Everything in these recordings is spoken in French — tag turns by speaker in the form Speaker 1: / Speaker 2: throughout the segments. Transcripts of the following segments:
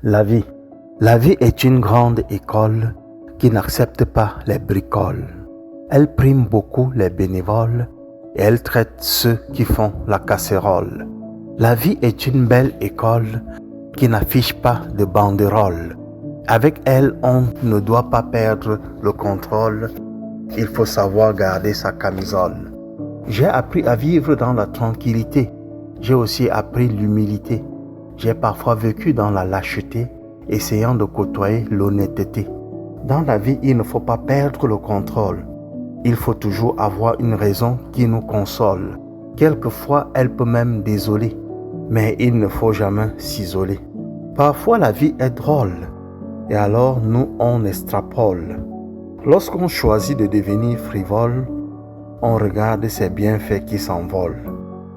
Speaker 1: La vie. La vie est une grande école qui n'accepte pas les bricoles. Elle prime beaucoup les bénévoles et elle traite ceux qui font la casserole. La vie est une belle école qui n'affiche pas de banderole. Avec elle, on ne doit pas perdre le contrôle. Il faut savoir garder sa camisole. J'ai appris à vivre dans la tranquillité. J'ai aussi appris l'humilité. J'ai parfois vécu dans la lâcheté, essayant de côtoyer l'honnêteté. Dans la vie, il ne faut pas perdre le contrôle. Il faut toujours avoir une raison qui nous console. Quelquefois, elle peut même désoler, mais il ne faut jamais s'isoler. Parfois, la vie est drôle, et alors nous, on extrapole. Lorsqu'on choisit de devenir frivole, on regarde ses bienfaits qui s'envolent.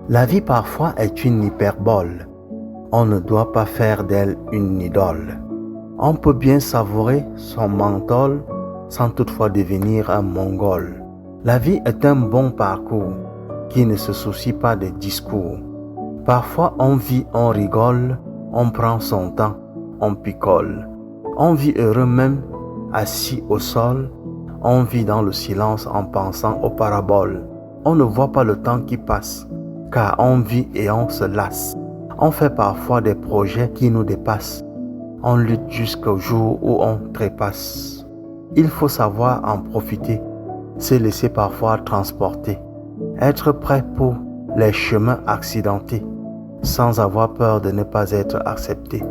Speaker 1: La vie parfois est une hyperbole. On ne doit pas faire d'elle une idole. On peut bien savourer son menthol sans toutefois devenir un mongol. La vie est un bon parcours qui ne se soucie pas des discours. Parfois on vit, on rigole, on prend son temps, on picole. On vit heureux même assis au sol. On vit dans le silence en pensant aux paraboles. On ne voit pas le temps qui passe, car on vit et on se lasse. On fait parfois des projets qui nous dépassent. On lutte jusqu'au jour où on trépasse. Il faut savoir en profiter, se laisser parfois transporter, être prêt pour les chemins accidentés, sans avoir peur de ne pas être accepté.